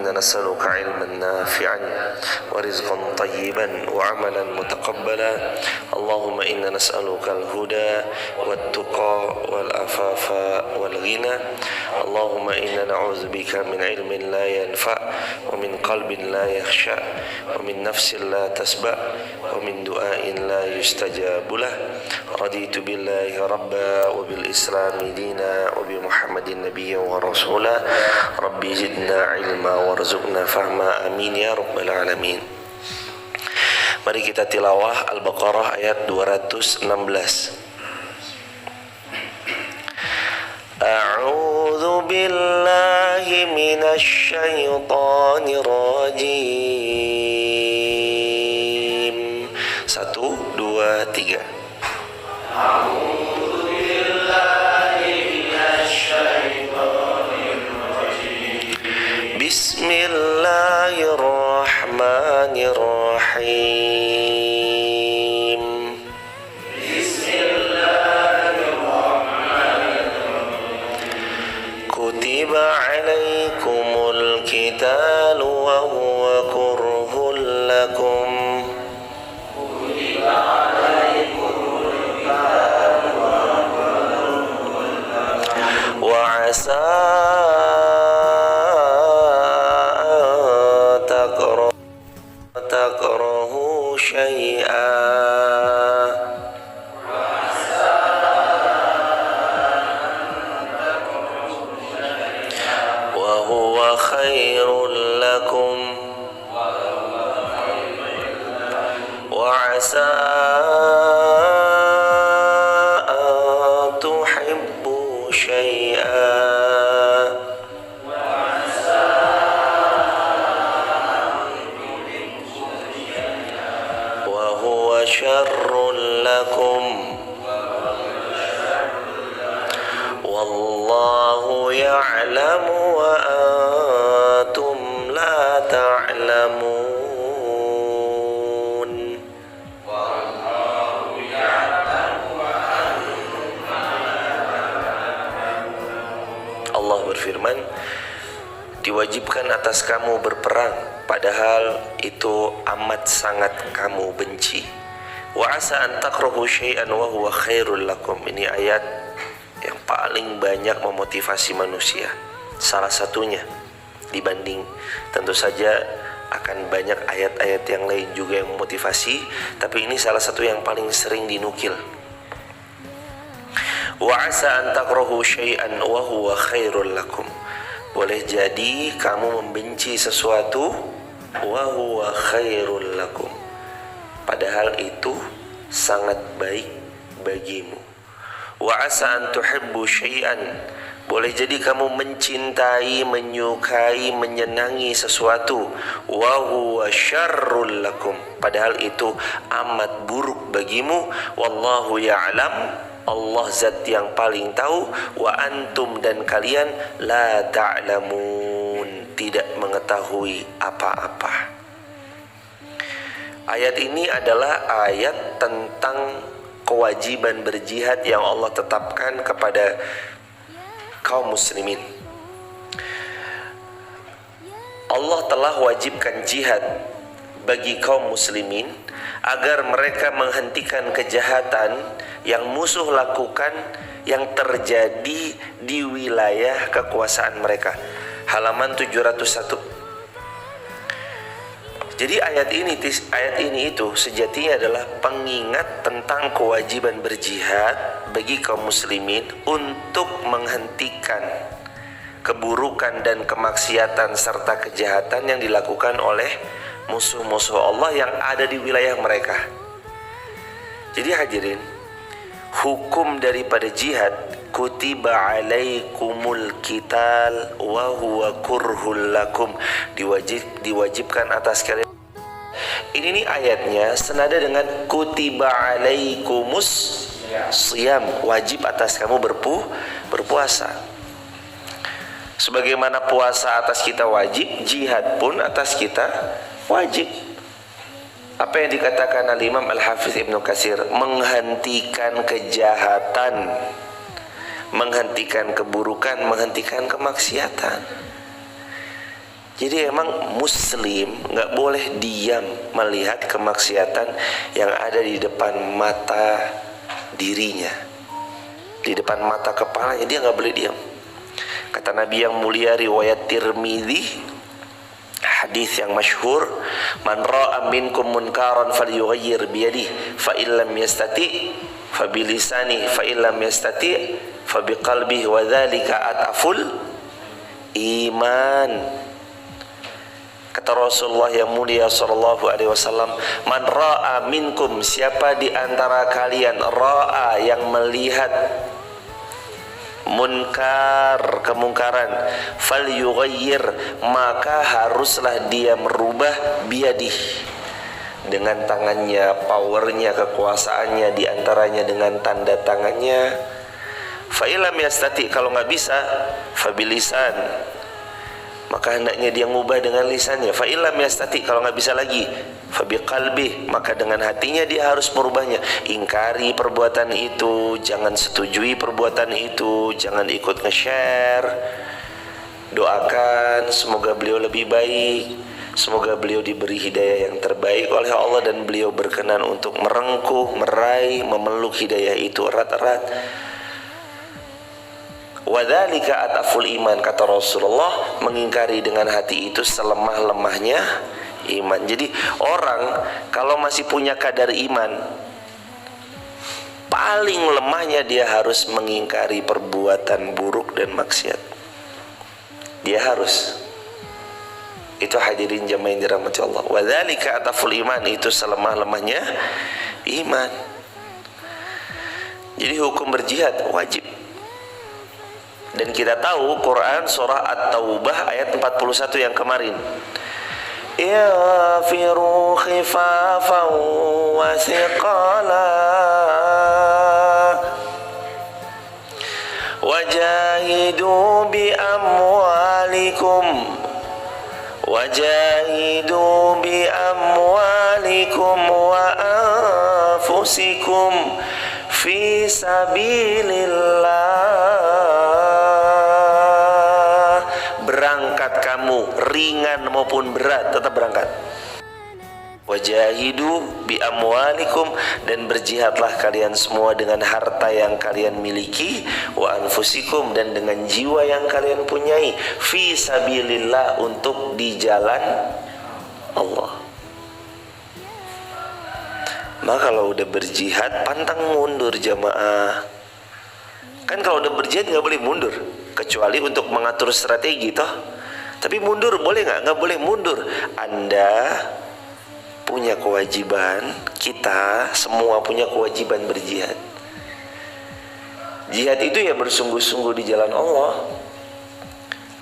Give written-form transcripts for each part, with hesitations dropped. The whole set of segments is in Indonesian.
إنا نسألك علما نافعا ورزقا طيبا وعملا متقبلا اللهم إنا نسألك الهدى والتقى والعفاف والغنى اللهم إنا نعوذ بك من علم لا ينفع ومن قلب لا يخشع ومن نفس لا تسبع ومن دعاء لا يستجاب له رضيت بالله ربا وبالإسلام دينا وبمحمد نبيا ورسولا ربي زدنا علما وارزقنا فهما آمين ya rabbal alamin. Mari kita tilawah Al-Baqarah ayat 216. A'udzu billahi minasy syaithanir rajim. 1 2 3. A'udzu billahi minasy syaithanir rajim. Bismillahirrahmanirrahim. Kutiba alaikumul qitalu wa huwa kurhul lakum. Kutiba alaikumul qitalu wa huwa kurhul lakum. Wa asa takrahu syai'an wa huwa khairul lakum wa asa an tuhibbu syai'an wa huwa syarrul lakum wallahu ya'lamu wa antum la ta'lamun. Allah berfirman, diwajibkan atas kamu berperang padahal itu amat sangat kamu benci. Wa asa an takrahu syai'an wa huwa khairul lakum. Ini ayat yang paling banyak memotivasi manusia. Salah satunya, dibanding tentu saja akan banyak ayat-ayat yang lain juga yang memotivasi, tapi ini salah satu yang paling sering dinukil. Wa asa an takrahu syai'an wa huwa khairul lakum. Boleh jadi kamu membenci sesuatu wa huwa khairul lakum, padahal itu sangat baik bagimu. Wa asa an tuhibbu syai'an. Boleh jadi kamu mencintai, menyukai, menyenangi sesuatu wa huwa syarrul lakum, padahal itu amat buruk bagimu. Wallahu ya'lam. Allah zat yang paling tahu. Wa antum dan kalian la ta'lamun, tidak mengetahui apa-apa. Ayat ini adalah ayat tentang kewajiban berjihad yang Allah tetapkan kepada kaum muslimin. Allah telah wajibkan jihad bagi kaum muslimin agar mereka menghentikan kejahatan yang musuh lakukan yang terjadi di wilayah kekuasaan mereka. Halaman 701. Jadi ayat ini itu sejatinya adalah pengingat tentang kewajiban berjihad bagi kaum muslimin untuk menghentikan keburukan dan kemaksiatan serta kejahatan yang dilakukan oleh musuh-musuh Allah yang ada di wilayah mereka. Jadi hadirin, hukum daripada jihad, kutiba alaikumul qital wa huwa kurhul lakum, diwajibkan atas kalian. Ini nih ayatnya senada dengan kutiba alaikumus siyam, wajib atas kamu berpuasa. Sebagaimana puasa atas kita wajib, jihad pun atas kita wajib. Apa yang dikatakan Al-Imam Al-Hafiz Ibnu Katsir, menghentikan kejahatan, menghentikan keburukan, menghentikan kemaksiatan. Jadi emang muslim nggak boleh diam melihat kemaksiatan yang ada di depan mata dirinya, di depan mata kepalanya. Dia nggak boleh diam. Kata Nabi yang mulia riwayat Tirmidzi, hadis yang masyhur, man ra'a minkum munkaran falyughayyir biyadihi fa illam yastati fa bilisani fa illam yastati fa biqalbihi wa dzalika ataful iman. Kata Rasulullah yang mulia sallallahu alaihi wasallam, man ra'a minkum, siapa di antara kalian, ra'a yang melihat, munkar, kemungkaran, falyughayyir, maka haruslah dia merubah, biyadih, dengan tangannya, powernya, kekuasaannya, di antaranya dengan tanda tangannya. Fa illam yastati, kalau nggak bisa, fa bilisan, maka hendaknya dia ngubah dengan lisannya. Fa illam yastati, kalau nggak bisa lagi, fa biqalbi, maka dengan hatinya dia harus merubahnya. Ingkari perbuatan itu, jangan setujui perbuatan itu, jangan ikut nge-share. Doakan semoga beliau lebih baik, semoga beliau diberi hidayah yang terbaik oleh Allah dan beliau berkenan untuk merengkuh, meraih, memeluk hidayah itu erat-erat. Wadzalika ataful iman, kata Rasulullah, mengingkari dengan hati itu selemah-lemahnya iman. Jadi orang kalau masih punya kadar iman, paling lemahnya dia harus mengingkari perbuatan buruk dan maksiat. Dia harus. Itu hadirin jamaah yang dirahmati Allah. Wadzalika ataful iman, itu selemah-lemahnya iman. Jadi hukum berjihad wajib. Dan kita tahu Quran surah At-Taubah ayat 41 yang kemarin, yafiru khifafan wa thiqala wajahidu bi amwalikum wa anfusikum fi sabilillah. Berangkat kamu, ringan maupun berat, tetap berangkat. Wajahidu bi amwalikum, dan berjihadlah kalian semua dengan harta yang kalian miliki, wa anfusikum, dan dengan jiwa yang kalian punyai, fi sabilillah, untuk di jalan Allah. Maka kalau udah berjihad, pantang mundur jamaah. Kan kalau udah berjihad nggak boleh mundur, kecuali untuk mengatur strategi toh. Tapi mundur boleh nggak? Nggak boleh mundur. Anda punya kewajiban, kita semua punya kewajiban berjihad. Jihad itu ya bersungguh-sungguh di jalan Allah.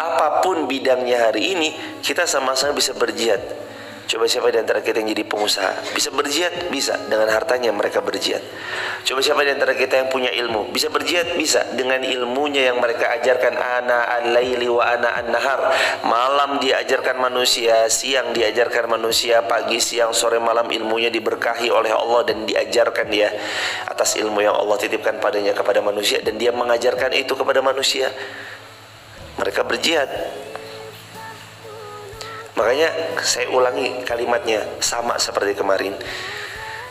Apapun bidangnya hari ini, kita sama-sama bisa berjihad. Coba siapa di antara kita yang jadi pengusaha bisa berjihad? Bisa, dengan hartanya mereka berjihad. Coba siapa di antara kita yang punya ilmu bisa berjihad? Bisa, dengan ilmunya yang mereka ajarkan. Ana al-laili wa ana an-nahar. Malam diajarkan manusia, siang diajarkan manusia, pagi, siang, sore, malam ilmunya diberkahi oleh Allah dan diajarkan dia atas ilmu yang Allah titipkan padanya kepada manusia, dan dia mengajarkan itu kepada manusia. Mereka berjihad. Makanya saya ulangi kalimatnya, sama seperti kemarin.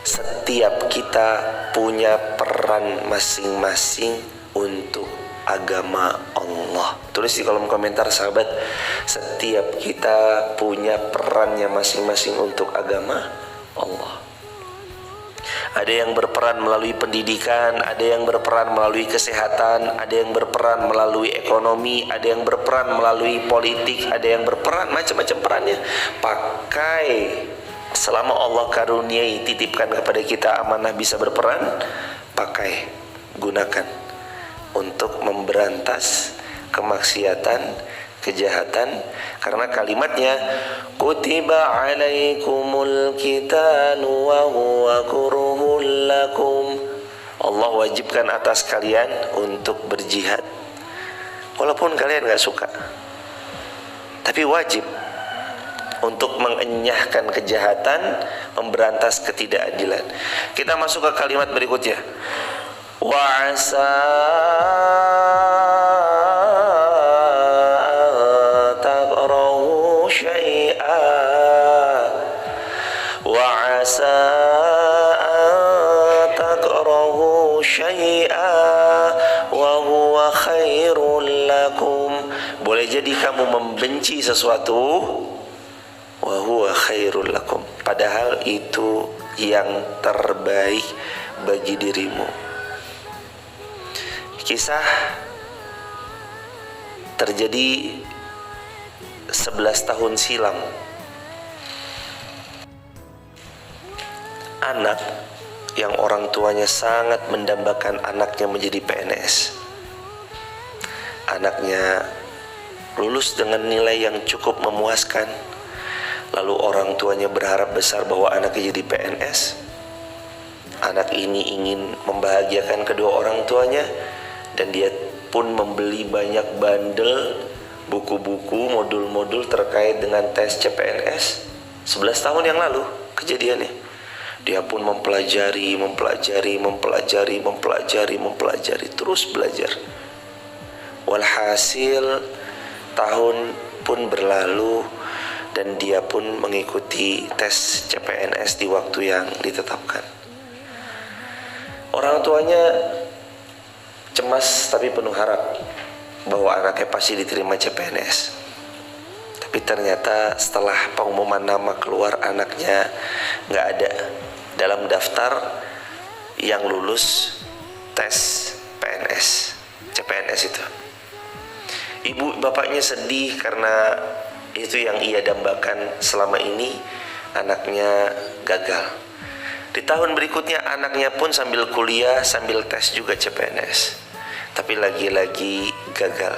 Setiap kita punya peran masing-masing untuk agama Allah. Tulis di kolom komentar sahabat, setiap kita punya perannya masing-masing untuk agama Allah. Ada yang berperan melalui pendidikan, ada yang berperan melalui kesehatan, ada yang berperan melalui ekonomi, ada yang berperan melalui politik, ada yang berperan macam-macam perannya. Pakai, selama Allah karuniai, titipkan kepada kita amanah bisa berperan, pakai, gunakan untuk memberantas kemaksiatan, kejahatan. Karena kalimatnya kutiba alaikumul qitalu wa huwa kurhul lakum. Allah wajibkan atas kalian untuk berjihad walaupun kalian gak suka, tapi wajib untuk mengenyahkan kejahatan, memberantas ketidakadilan. Kita masuk ke kalimat berikutnya. Wa'asa jadi kamu membenci sesuatu, wa huwa khairul lakum, padahal itu yang terbaik bagi dirimu. Kisah terjadi 11 tahun silam. Anak yang orang tuanya sangat mendambakan anaknya menjadi PNS. Anaknya lulus dengan nilai yang cukup memuaskan. Lalu orang tuanya berharap besar bahwa anaknya jadi PNS. Anak ini ingin membahagiakan kedua orang tuanya, dan dia pun membeli banyak bandel buku-buku, modul-modul terkait dengan tes CPNS. 11 tahun yang lalu kejadiannya. Dia pun mempelajari, terus belajar. Walhasil tahun pun berlalu dan dia pun mengikuti tes CPNS di waktu yang ditetapkan. Orang tuanya cemas tapi penuh harap bahwa anaknya pasti diterima CPNS. Tapi ternyata setelah pengumuman nama keluar, anaknya nggak ada dalam daftar yang lulus tes PNS, CPNS itu. Ibu bapaknya sedih karena itu yang ia dambakan selama ini, anaknya gagal. Di tahun berikutnya anaknya pun sambil kuliah, sambil tes juga CPNS, tapi lagi-lagi gagal.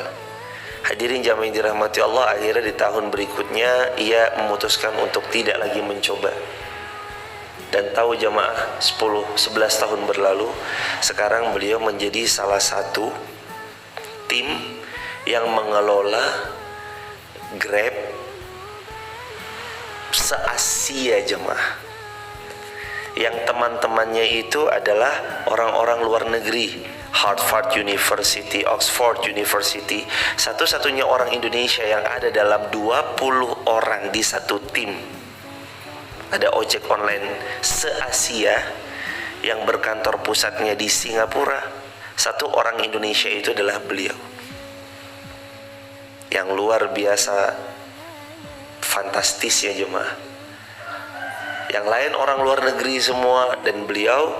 Hadirin jamaah yang dirahmati Allah, akhirnya di tahun berikutnya ia memutuskan untuk tidak lagi mencoba. Dan tahu jamaah, 10-11 tahun berlalu, sekarang beliau menjadi salah satu tim yang mengelola Grab se-Asia jemaah, yang teman-temannya itu adalah orang-orang luar negeri, Harvard University, Oxford University. Satu-satunya orang Indonesia yang ada dalam 20 orang di satu tim. Ada ojek online se-Asia yang berkantor pusatnya di Singapura. Satu orang Indonesia itu adalah beliau, yang luar biasa fantastis ya jemaah. Yang lain orang luar negeri semua, dan beliau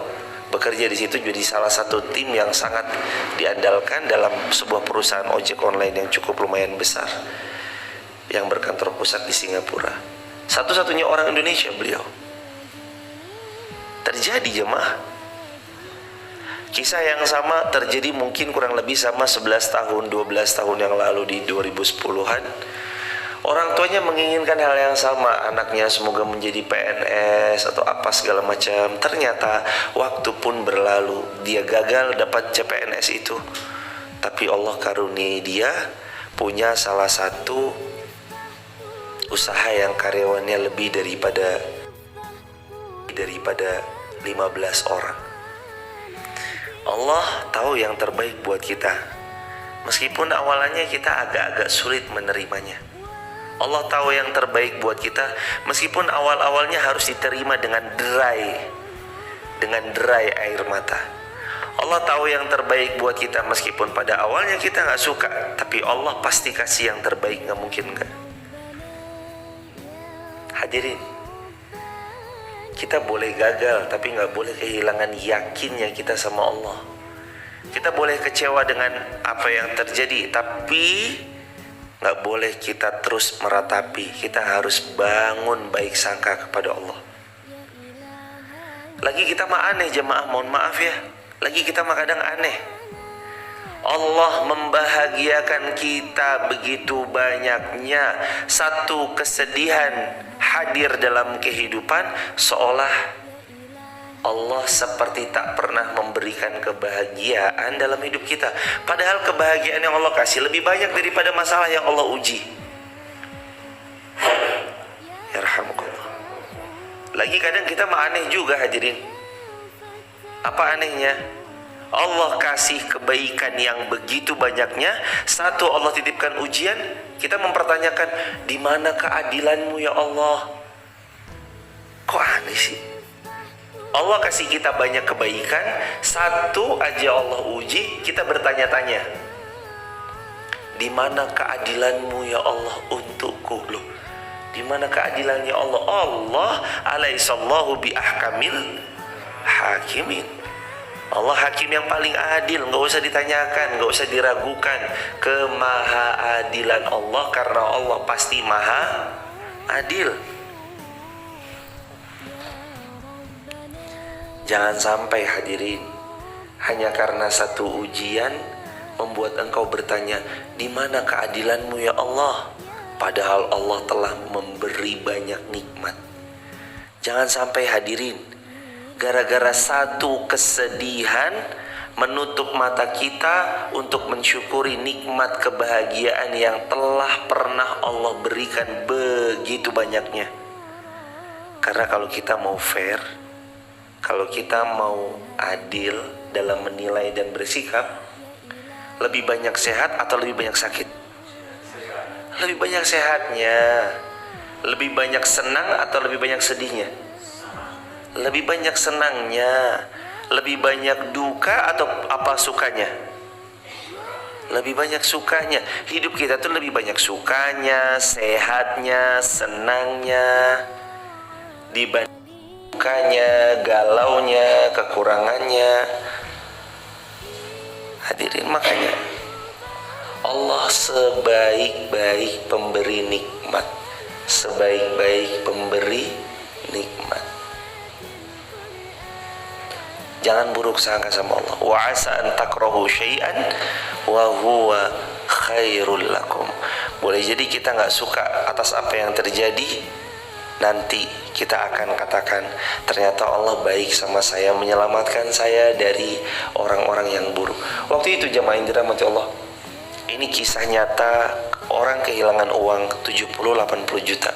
bekerja di situ jadi salah satu tim yang sangat diandalkan dalam sebuah perusahaan ojek online yang cukup lumayan besar yang berkantor pusat di Singapura. Satu-satunya orang Indonesia beliau. Terjadi jemaah, kisah yang sama terjadi mungkin kurang lebih sama 11 tahun, 12 tahun yang lalu di 2010-an. Orang tuanya menginginkan hal yang sama, anaknya semoga menjadi PNS atau apa segala macam. Ternyata waktu pun berlalu, dia gagal dapat CPNS itu. Tapi Allah karuniai dia punya salah satu usaha yang karyawannya lebih daripada 15 orang. Allah tahu yang terbaik buat kita, meskipun awalnya kita agak-agak sulit menerimanya. Allah tahu yang terbaik buat kita, meskipun awal-awalnya harus diterima dengan derai air mata. Allah tahu yang terbaik buat kita, meskipun pada awalnya kita nggak suka, tapi Allah pasti kasih yang terbaik, nggak mungkin nggak. Hadirin, kita boleh gagal, tapi nggak boleh kehilangan yakinnya kita sama Allah. Kita boleh kecewa dengan apa yang terjadi, tapi nggak boleh kita terus meratapi. Kita harus bangun baik sangka kepada Allah. Lagi kita mah aneh jemaah, mohon maaf ya. Lagi kita mah kadang aneh. Allah membahagiakan kita begitu banyaknya, satu kesedihan hadir dalam kehidupan, seolah Allah seperti tak pernah memberikan kebahagiaan dalam hidup kita. Padahal kebahagiaan yang Allah kasih lebih banyak daripada masalah yang Allah uji. Yarhamukallah. Lagi kadang kita mah aneh juga hadirin. Apa anehnya? Allah kasih kebaikan yang begitu banyaknya, satu Allah titipkan ujian, kita mempertanyakan, di mana keadilanmu ya Allah? Kok aneh sih? Allah kasih kita banyak kebaikan, satu aja Allah uji, kita bertanya-tanya, Di mana keadilanmu ya Allah untukku? Loh, di mana keadilannya Allah? Allah alaihissallahu bi ahkamil hakimin. Allah hakim yang paling adil, nggak usah ditanyakan, nggak usah diragukan kemahaadilan Allah, karena Allah pasti maha adil. Jangan sampai hadirin, hanya karena satu ujian membuat engkau bertanya, di mana keadilanmu ya Allah? Padahal Allah telah memberi banyak nikmat. Jangan sampai hadirin, gara-gara satu kesedihan menutup mata kita untuk mensyukuri nikmat kebahagiaan yang telah pernah Allah berikan begitu banyaknya. Karena kalau kita mau fair, kalau kita mau adil dalam menilai dan bersikap, lebih banyak sehat atau lebih banyak sakit? Lebih banyak sehatnya. Lebih banyak senang atau lebih banyak sedihnya? Lebih banyak senangnya. Lebih banyak duka atau apa sukanya? Lebih banyak sukanya. Hidup kita tuh lebih banyak sukanya, sehatnya, senangnya dibanding dukanya, galaunya, kekurangannya. Hadirin, makanya Allah sebaik-baik pemberi nikmat, sebaik-baik pemberi nikmat. Jangan buruk sangka sama Allah. Wa asa an takrahu syai'an wa huwa khairul lakum. Boleh jadi kita nggak suka atas apa yang terjadi, nanti kita akan katakan, ternyata Allah baik sama saya, menyelamatkan saya dari orang-orang yang buruk. Waktu itu jamaah yang dirahmati Allah, ini kisah nyata, orang kehilangan uang 70-80 juta.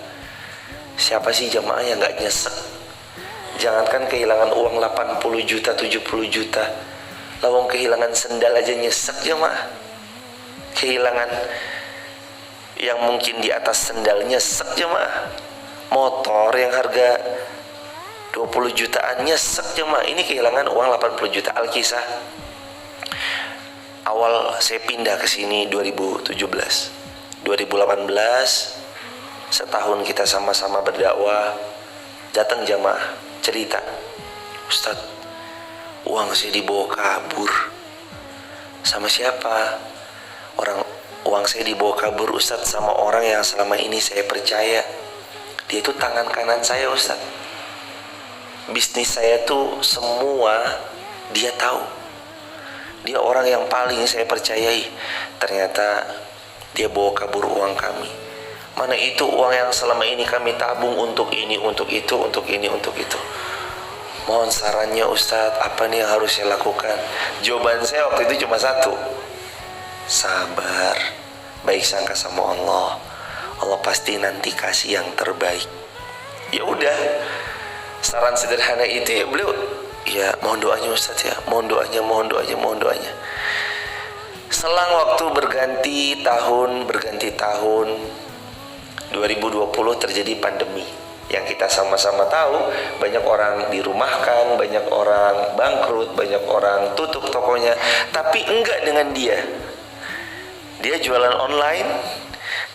Siapa sih jamaah yang gak nyesek? Jangankan kehilangan uang 80 juta, 70 juta, lawang kehilangan sendal aja nyesek jamaah. Kehilangan yang mungkin di atas sendal nyesek jamaah. Motor yang harga 20 jutaan nyesek jemaah. Ini kehilangan uang 80 juta. Alkisah, awal saya pindah ke sini 2017, 2018, setahun kita sama-sama berdakwah, datang jamaah cerita, Ustaz, uang saya dibawa kabur. Sama siapa? Uang saya dibawa kabur Ustaz sama orang yang selama ini saya percaya. Dia itu tangan kanan saya Ustaz. Bisnis saya tuh semua dia tahu. Dia orang yang paling saya percayai. Ternyata dia bawa kabur uang kami. Mana itu uang yang selama ini kami tabung untuk ini, untuk itu, untuk ini, untuk itu. Mohon sarannya Ustaz, apa nih yang harus saya lakukan? Jawaban saya waktu itu cuma satu, sabar, baik sangka sama Allah. Allah pasti nanti kasih yang terbaik. Ya udah, saran sederhana itu ya beliau, ya mohon doanya Ustaz ya, mohon doanya, mohon doanya, mohon doanya. Selang waktu berganti tahun 2020 terjadi pandemi yang kita sama-sama tahu, banyak orang dirumahkan, banyak orang bangkrut, banyak orang tutup tokonya. Tapi enggak dengan dia. Dia jualan online.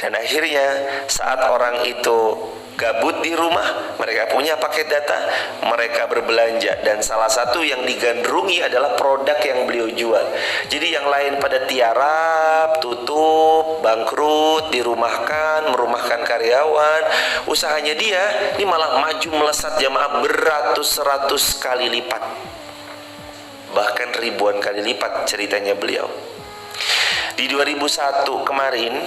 Dan akhirnya saat orang itu gabut di rumah, mereka punya paket data, mereka berbelanja, dan salah satu yang digandrungi adalah produk yang beliau jual. Jadi yang lain pada tiarap, tutup, bangkrut, dirumahkan, merumahkan karyawan. Usahanya dia ini malah maju melesat jamaah beratus-ratus kali lipat, bahkan ribuan kali lipat ceritanya beliau. Di 2001 kemarin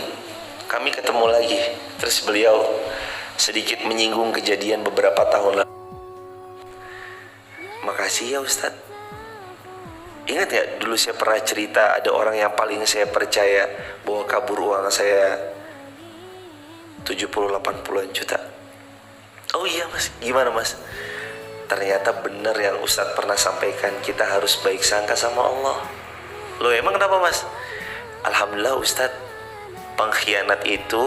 kami ketemu lagi, terus beliau sedikit menyinggung kejadian beberapa tahun lalu. Makasih ya Ustadz. Ingat ya, dulu saya pernah cerita ada orang yang paling saya percaya bawa kabur uang saya 70-80 juta. Oh iya mas, gimana mas? Ternyata benar yang Ustadz pernah sampaikan, kita harus baik sangka sama Allah. Loh emang kenapa mas? Alhamdulillah Ustadz, pengkhianat itu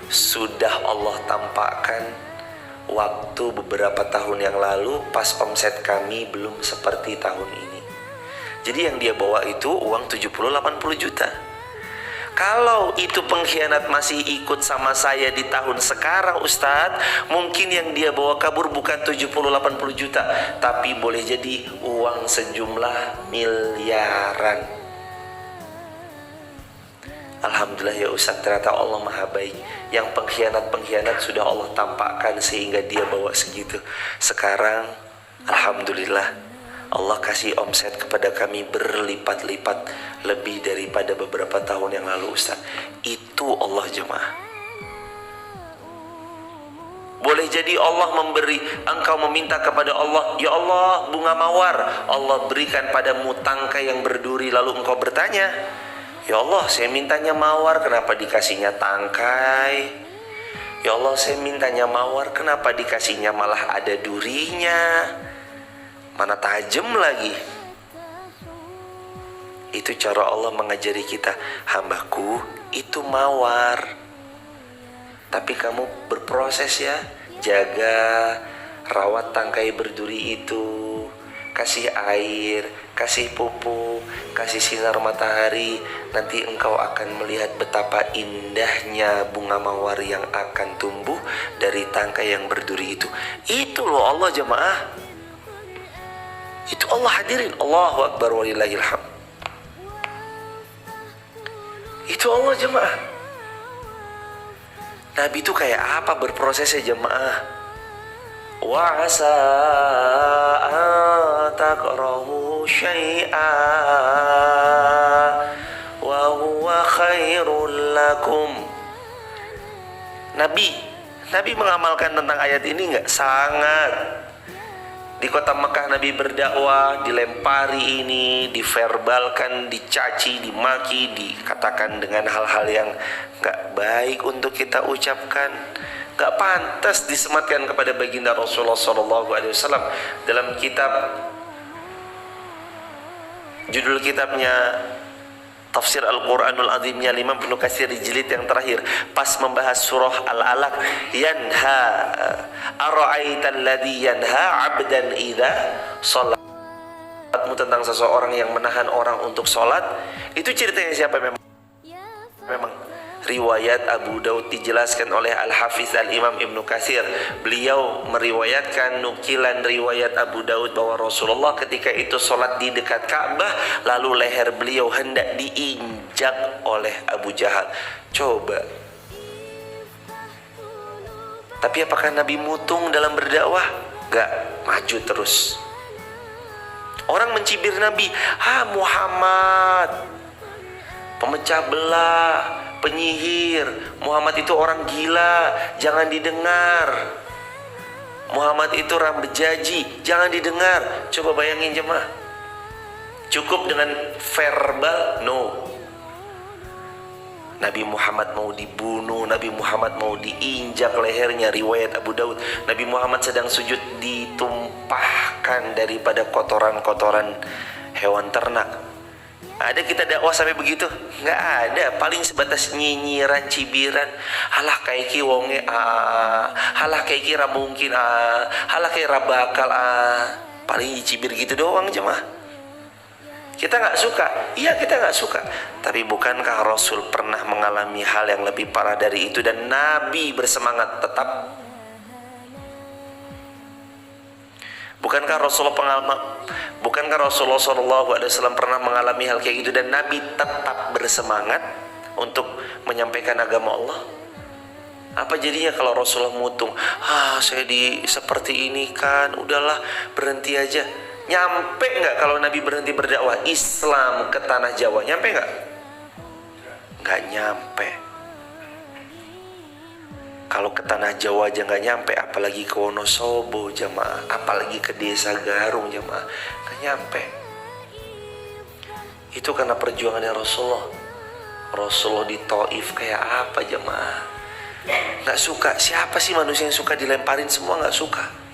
sudah Allah tampakkan waktu beberapa tahun yang lalu pas omset kami belum seperti tahun ini. Jadi yang dia bawa itu uang 70-80 juta. Kalau itu pengkhianat masih ikut sama saya di tahun sekarang Ustadz, mungkin yang dia bawa kabur bukan 70-80 juta, tapi boleh jadi uang sejumlah miliaran. Alhamdulillah ya Ustadz, ternyata Allah maha baik. Yang pengkhianat-pengkhianat sudah Allah tampakkan sehingga dia bawa segitu. Sekarang alhamdulillah Allah kasih omset kepada kami berlipat-lipat lebih daripada beberapa tahun yang lalu Ustaz. Itu Allah jemaah. Boleh jadi Allah memberi, engkau meminta kepada Allah, ya Allah bunga mawar, Allah berikan padamu tangkai yang berduri. Lalu engkau bertanya, ya Allah saya mintanya mawar, kenapa dikasihnya tangkai? Ya Allah saya mintanya mawar, kenapa dikasihnya malah ada durinya? Mana tajam lagi. Itu cara Allah mengajari kita, hambaku itu mawar, tapi kamu berproses ya, jaga, rawat tangkai berduri itu, kasih air, kasih pupuk, kasih sinar matahari. Nanti engkau akan melihat betapa indahnya bunga mawar yang akan tumbuh dari tangkai yang berduri itu. Itu loh Allah jemaah. Itu Allah hadirin. Allahu Akbar walillahil hamd. Itu Allah jemaah. Nabi itu kayak apa berprosesnya jemaah? Wa asa takrahu syai'a wa huwa khairul lakum. Nabi mengamalkan tentang ayat ini enggak? Sangat. Di kota Mekah Nabi berdakwah, dilempari ini, diverbalkan, dicaci, dimaki, dikatakan dengan hal-hal yang gak baik untuk kita ucapkan, gak pantas disematkan kepada baginda Rasulullah SAW. Dalam kitab, judul kitabnya Tafsir Al-Quranul Azimnya Imam Ibnu Katsir di jilid yang terakhir, pas membahas surah Al-Alaq, yanha ara'aital ladzi yanha 'abdan idza shalat, tentang seseorang yang menahan orang untuk sholat. Itu ceritanya siapa memang? Riwayat Abu Daud dijelaskan oleh Al-Hafiz Al-Imam Ibnu Katsir. Beliau meriwayatkan nukilan riwayat Abu Daud bahwa Rasulullah ketika itu sholat di dekat Ka'bah, lalu leher beliau hendak diinjak oleh Abu Jahal. Coba. Tapi apakah Nabi mutung dalam berdakwah? Gak, maju terus. Orang mencibir Nabi, Muhammad pemecah belah, penyihir, Muhammad itu orang gila, jangan didengar. Muhammad itu rambejaji, jangan didengar. Coba bayangin jemaah. Cukup dengan verbal? No. Nabi Muhammad mau dibunuh, Nabi Muhammad mau diinjak lehernya. Riwayat Abu Daud, Nabi Muhammad sedang sujud, ditumpahkan daripada kotoran-kotoran hewan ternak. Ada kita dakwah sampai begitu? Nggak ada, paling sebatas nyinyiran, cibiran. Halah kayak ki wonge halah kayak ki ra mungkin halah kayak ra bakal paling dicibir gitu doang jemaah. Kita nggak suka, iya kita nggak suka. Tapi bukankah Rasul pernah mengalami hal yang lebih parah dari itu dan Nabi bersemangat tetap? Bukankah Rasulullah SAW pernah mengalami hal kayak gitu dan Nabi tetap bersemangat untuk menyampaikan agama Allah? Apa jadinya kalau Rasulullah mutung? Saya seperti ini kan, udahlah berhenti aja. Nyampe nggak kalau Nabi berhenti berdakwah Islam ke tanah Jawa? Nyampe nggak? Nggak nyampe. Kalau ke tanah Jawa aja nggak nyampe, apalagi ke Wonosobo jemaah, apalagi ke desa Garung jemaah, nggak nyampe. Itu karena perjuangannya Rasulullah. Rasulullah di Taif kayak apa jemaah? Nggak suka. Siapa sih manusia yang suka dilemparin? Semua nggak suka.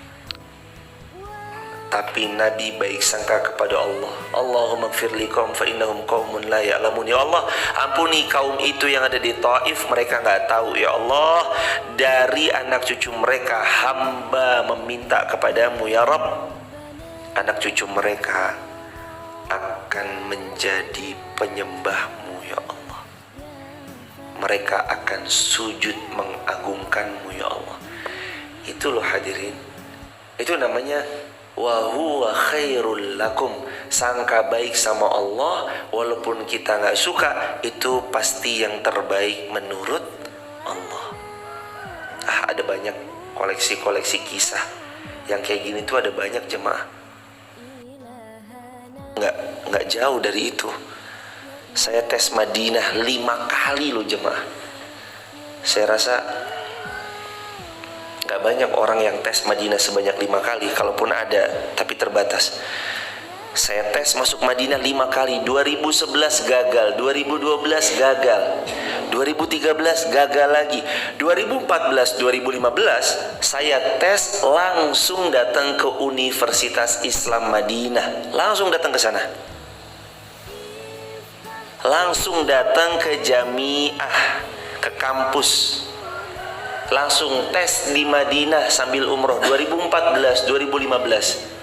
Tapi Nabi baik sangka kepada Allah. Allahumma gfirli qaum fa innahum qaumun la ya'lamun. Ya Allah, ampuni kaum itu yang ada di Taif, mereka nggak tahu. Ya Allah, dari anak cucu mereka hamba meminta kepadamu ya Rabb, anak cucu mereka akan menjadi penyembahmu ya Allah. mereka akan sujud mengagungkanmu ya Allah. Itu loh hadirin, itu namanya wa huwa khairul lakum. Sangka baik sama Allah walaupun kita gak suka, itu pasti yang terbaik menurut Allah. Ada banyak koleksi-koleksi kisah yang kayak gini tuh, ada banyak jemaah. Nggak jauh dari itu, saya tes Madinah 5 kali loh jemaah. Saya rasa nggak banyak orang yang tes Madinah sebanyak 5 kali, kalaupun ada tapi terbatas. Saya tes masuk Madinah 5 kali. 2011 gagal, 2012 gagal, 2013 gagal lagi, 2014, 2015 saya tes langsung datang ke Universitas Islam Madinah, langsung datang ke sana, langsung datang ke Jamiah, ke kampus, langsung tes di Madinah sambil umroh 2014, 2015.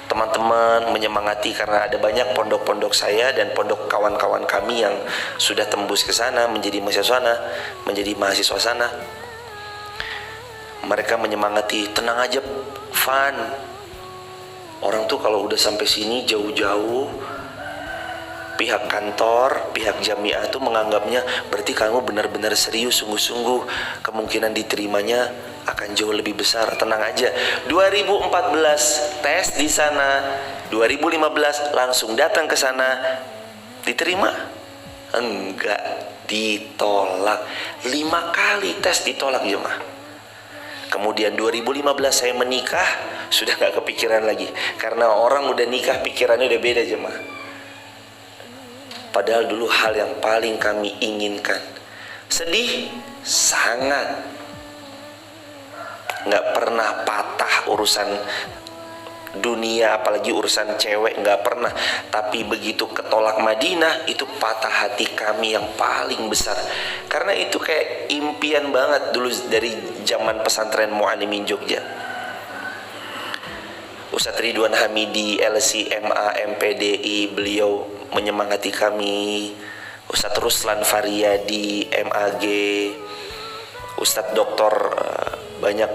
Teman-teman menyemangati karena ada banyak pondok-pondok saya dan pondok kawan-kawan kami yang sudah tembus ke sana, menjadi mahasiswa sana. Mereka menyemangati, tenang aja Fan, orang tuh kalau udah sampai sini jauh-jauh, pihak kantor, pihak jamiah tuh menganggapnya berarti kamu benar-benar serius, sungguh-sungguh, kemungkinan diterimanya akan jauh lebih besar. Tenang aja. 2014 tes di sana, 2015 langsung datang ke sana, diterima? Enggak, ditolak. 5 kali tes ditolak jemaah. Kemudian 2015 saya menikah, sudah gak kepikiran lagi, karena orang udah nikah pikirannya udah beda jemaah. Padahal dulu hal yang paling kami inginkan. Sedih? Sangat. Nggak pernah patah urusan dunia, apalagi urusan cewek, nggak pernah. Tapi begitu ketolak Madinah, itu patah hati kami yang paling besar. Karena itu kayak impian banget dulu dari zaman pesantren Mu'alimin Jogja. Ustadz Ridwan Hamidi, LCMA, MPDI, beliau menyemangati kami. Ustadz Ruslan Faryadi, MAG, Ustadz Doktor, banyak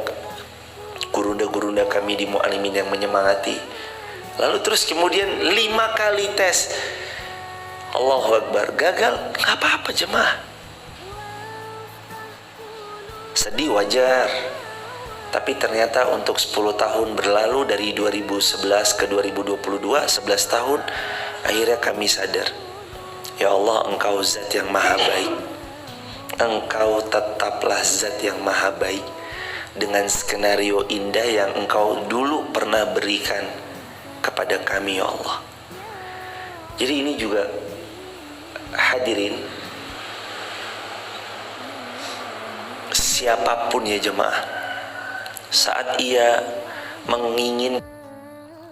gurunda-gurunda kami di Mu'alimin yang menyemangati. Lalu terus kemudian 5 kali tes, Allahu Akbar, gagal. Gak apa-apa jemaah, sedih wajar. Tapi ternyata untuk 10 tahun berlalu, dari 2011 ke 2022, 11 tahun, akhirnya kami sadar, ya Allah, Engkau zat yang maha baik. Engkau tetaplah zat yang maha baik, dengan skenario indah yang Engkau dulu pernah berikan kepada kami ya Allah. Jadi ini juga hadirin, siapapun ya jemaah, saat ia mengingin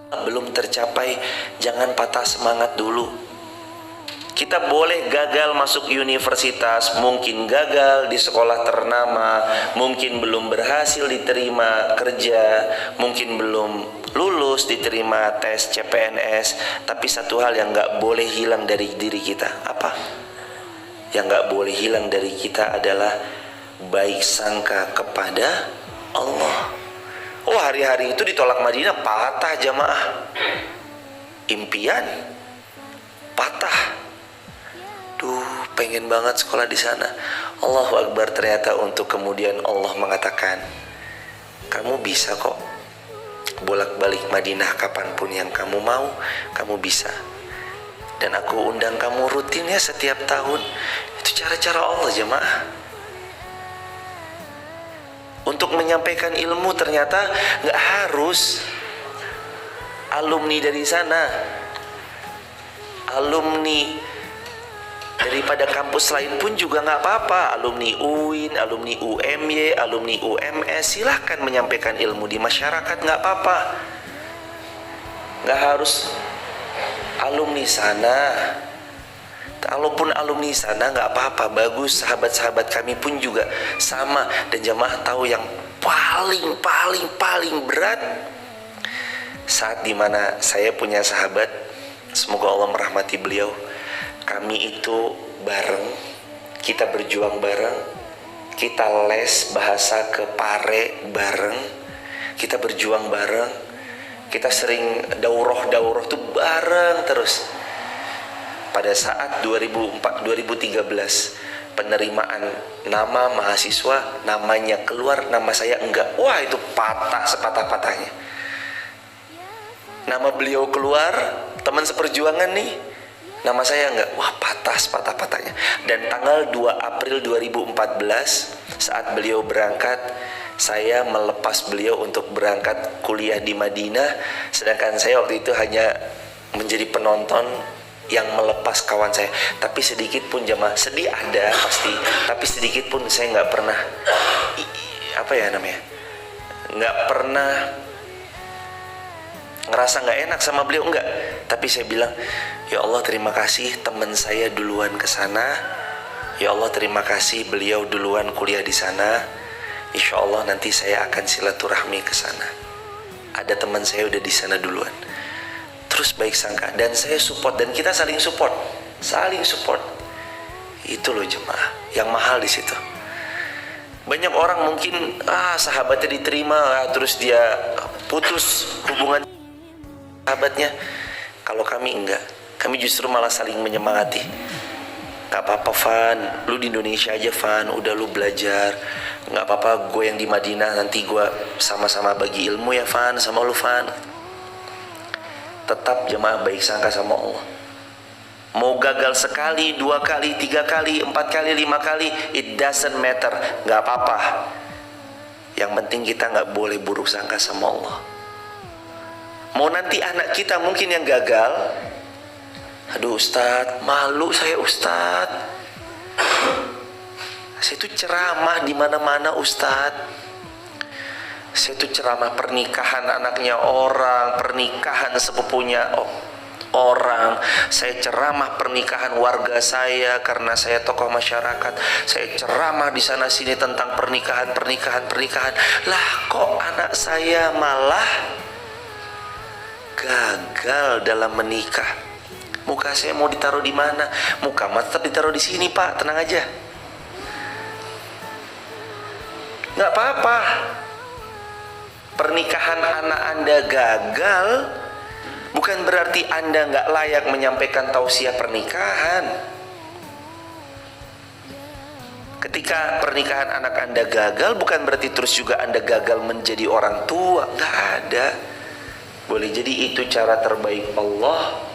belum tercapai, jangan patah semangat dulu. Kita boleh gagal masuk universitas, mungkin gagal di sekolah ternama, mungkin belum berhasil diterima kerja, mungkin belum lulus diterima tes CPNS. Tapi satu hal yang gak boleh hilang dari diri kita. Apa? Yang gak boleh hilang dari kita adalah baik sangka kepada Allah. Oh, hari-hari itu ditolak Madinah, patah jamaah. Impian patah. Duh, pengen banget sekolah di sana. Allahu Akbar, ternyata untuk kemudian Allah mengatakan, kamu bisa kok bolak-balik Madinah kapanpun yang kamu mau, kamu bisa. Dan aku undang kamu rutin ya setiap tahun. Itu cara-cara Allah jemaah. Untuk menyampaikan ilmu ternyata gak harus alumni dari sana, alumni daripada kampus lain pun juga nggak apa-apa. Alumni UIN, alumni UMY, alumni UMS, silahkan menyampaikan ilmu di masyarakat, nggak apa-apa. Nggak harus alumni sana. Kalaupun alumni sana nggak apa-apa, bagus. Sahabat-sahabat kami pun juga sama. Dan jamaah tahu yang paling berat saat dimana saya punya sahabat, semoga Allah merahmati beliau. Kami itu bareng, kita berjuang bareng, kita les bahasa ke Pare bareng, kita berjuang bareng, kita sering daurah tuh bareng terus. Pada saat 2013 penerimaan nama mahasiswa, namanya keluar, nama saya enggak. Wah, itu patah sepatah-patahnya. Nama beliau keluar, teman seperjuangan nih, nama saya enggak. Wah, patah sepatah-patahnya. Dan tanggal 2 April 2014 saat beliau berangkat, saya melepas beliau untuk berangkat kuliah di Madinah, sedangkan saya waktu itu hanya menjadi penonton yang melepas kawan saya. Tapi sedikit pun jemaah, sedih ada pasti, tapi sedikit pun saya nggak pernah nggak pernah ngerasa nggak enak sama beliau, enggak. Tapi saya bilang, ya Allah terima kasih teman saya duluan ke sana, ya Allah terima kasih beliau duluan kuliah di sana, insya Allah nanti saya akan silaturahmi ke sana. Ada teman saya udah di sana duluan. Terus baik sangka, dan saya support, dan kita saling support. Itu loh jemaah yang mahal di situ. Banyak orang mungkin sahabatnya diterima, terus dia putus hubungan sahabatnya. Kalau kami enggak, kami justru malah saling menyemangati. Gak apa-apa Van, lu di Indonesia aja Van, udah lu belajar. Gak apa-apa, gue yang di Madinah nanti gue sama-sama bagi ilmu ya Van, sama lu Van. Tetap jemaah baik sangka sama Allah. Mau gagal sekali, 2 kali, 3 kali, 4 kali, 5 kali, it doesn't matter, gak apa-apa. Yang penting kita gak boleh buruk sangka sama Allah. Mau nanti anak kita mungkin yang gagal, aduh Ustadz, malu saya Ustadz, saya tuh ceramah di mana-mana Ustadz. Saya tuh ceramah pernikahan anaknya orang, pernikahan sepupunya orang. Saya ceramah pernikahan warga saya karena saya tokoh masyarakat. Saya ceramah di sana sini tentang pernikahan. Lah kok anak saya malah gagal dalam menikah? Muka saya mau ditaruh di mana? Muka mah tetap ditaruh di sini Pak, tenang aja. Nggak apa-apa. Pernikahan anak Anda gagal bukan berarti Anda nggak layak menyampaikan tausiah pernikahan. Ketika pernikahan anak Anda gagal bukan berarti terus juga Anda gagal menjadi orang tua. Nggak ada. Boleh jadi itu cara terbaik Allah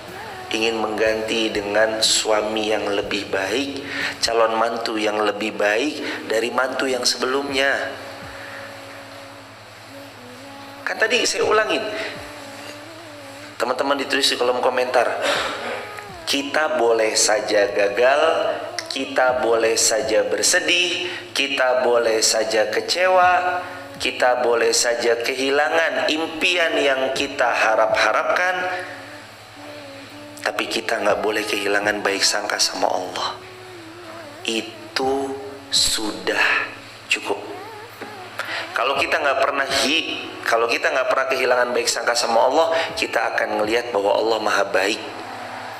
ingin mengganti dengan suami yang lebih baik, calon mantu yang lebih baik dari mantu yang sebelumnya. Kan tadi saya ulangin, teman-teman ditulis di kolom komentar, kita boleh saja gagal, kita boleh saja bersedih, kita boleh saja kecewa, kita boleh saja kehilangan impian yang kita harapkan, tapi kita nggak boleh kehilangan baik sangka sama Allah. Itu sudah cukup. Kalau kita nggak pernah kehilangan baik sangka sama Allah, kita akan ngelihat bahwa Allah maha baik,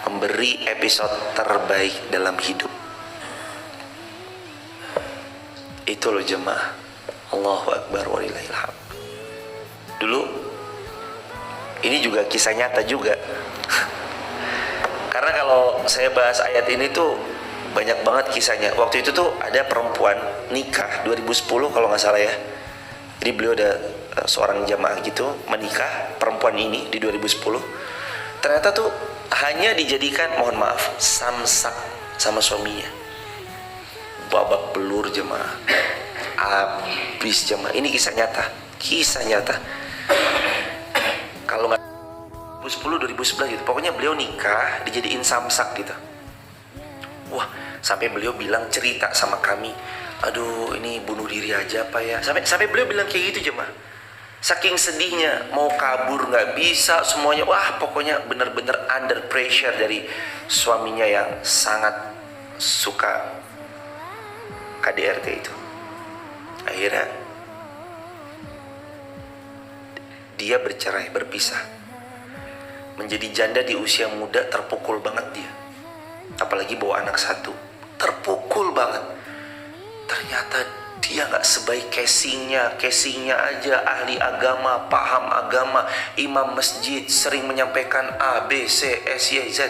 memberi episode terbaik dalam hidup. Itu loh jemaah. Allahu Akbar walillahil hamd. Dulu ini juga kisah nyata juga. Karena kalau saya bahas ayat ini tuh banyak banget kisahnya. Waktu itu tuh ada perempuan nikah 2010 kalau nggak salah ya. Jadi beliau ada seorang jamaah gitu menikah, perempuan ini di 2010. Ternyata tuh hanya dijadikan, mohon maaf, samsak sama suaminya. Babak belur jemaah. Habis jemaah. Ini kisah nyata. Kalau nggak 2010 2011 gitu. Pokoknya beliau nikah dijadiin samsak gitu. Wah, sampai beliau bilang cerita sama kami, aduh ini bunuh diri aja apa ya, sampai beliau bilang kayak gitu jemaah. Saking sedihnya, mau kabur nggak bisa semuanya. Wah pokoknya bener-bener under pressure dari suaminya yang sangat suka KDRT itu. Akhirnya dia berpisah. Menjadi janda di usia muda terpukul banget dia. Apalagi bawa anak 1. terpukul banget. Ternyata dia nggak sebaik casingnya aja ahli agama, paham agama, imam masjid, sering menyampaikan A, B, C, S, Y, Z.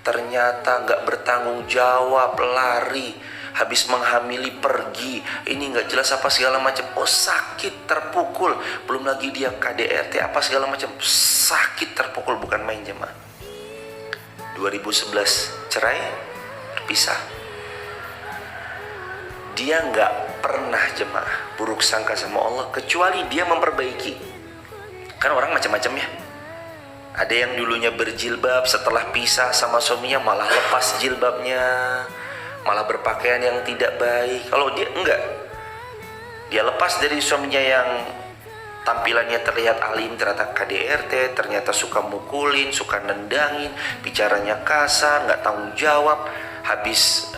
Ternyata nggak bertanggung jawab, lari, habis menghamili pergi, ini nggak jelas apa segala macam. Oh, sakit, terpukul. Belum lagi dia KDRT apa segala macam, sakit, terpukul, bukan main jemaah. 2011 cerai, berpisah. Dia nggak pernah jemaah buruk sangka sama Allah, kecuali dia memperbaiki. Kan orang macam-macam ya. Ada yang dulunya berjilbab, setelah pisah sama suaminya malah lepas jilbabnya, malah berpakaian yang tidak baik. Kalau dia enggak, dia lepas dari suaminya yang tampilannya terlihat alim, ternyata KDRT, ternyata suka mukulin, suka nendangin, bicaranya kasar, nggak tanggung jawab, habis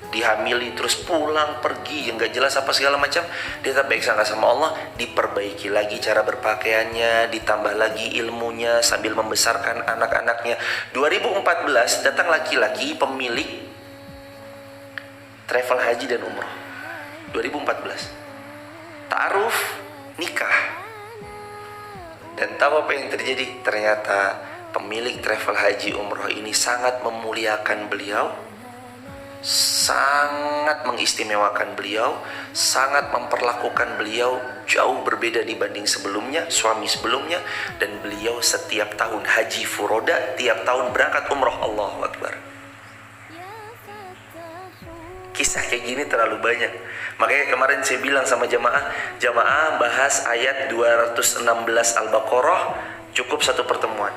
dihamili terus pulang pergi yang nggak jelas apa segala macam. Dia tak baik sangka sama Allah, diperbaiki lagi cara berpakaiannya, ditambah lagi ilmunya sambil membesarkan anak-anaknya. 2014 datang laki-laki pemilik travel haji dan umroh. 2014 ta'aruf, nikah. Dan tahu apa yang terjadi? Ternyata pemilik travel haji umroh ini sangat memuliakan beliau, sangat mengistimewakan beliau, sangat memperlakukan beliau jauh berbeda dibanding sebelumnya, suami sebelumnya. Dan beliau setiap tahun haji furoda, tiap tahun berangkat umroh. Allahu Akbar. Kisah kayak gini terlalu banyak. Makanya kemarin saya bilang sama jamaah bahas ayat 216 Al-Baqarah cukup satu pertemuan.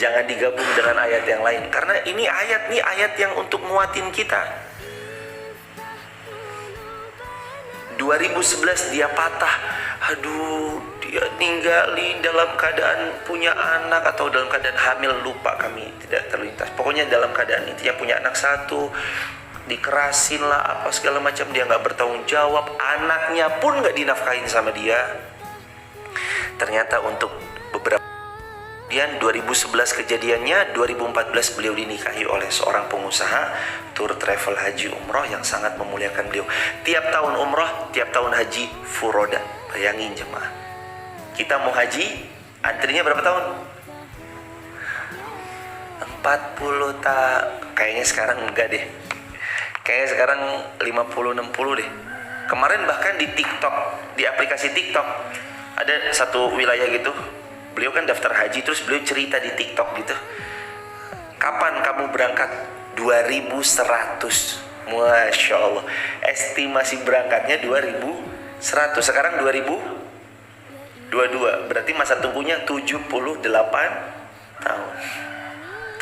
Jangan digabung dengan ayat yang lain, karena ini ayat yang untuk nguatin kita. 2011 dia patah, aduh, dia ninggalin dalam keadaan punya anak atau dalam keadaan hamil, lupa kami tidak terlintas. Pokoknya dalam keadaan intinya punya anak satu, dikerasin lah apa segala macam, dia nggak bertanggung jawab, anaknya pun nggak dinafkahin sama dia. Ternyata untuk beberapa kemudian 2011 kejadiannya, 2014 beliau dinikahi oleh seorang pengusaha tour travel haji umroh yang sangat memuliakan beliau. Tiap tahun umroh, tiap tahun haji furoda. Bayangin jemaah, kita mau haji, antrinya berapa tahun? 40 tahun. Kayaknya sekarang enggak deh. Kayaknya sekarang 50-60 deh. Kemarin bahkan di TikTok, di aplikasi TikTok, ada satu wilayah gitu, beliau kan daftar haji, terus beliau cerita di TikTok gitu, kapan kamu berangkat? 2100. Masya Allah, estimasi berangkatnya 2100. Sekarang 2022, berarti masa tunggunya 78 tahun.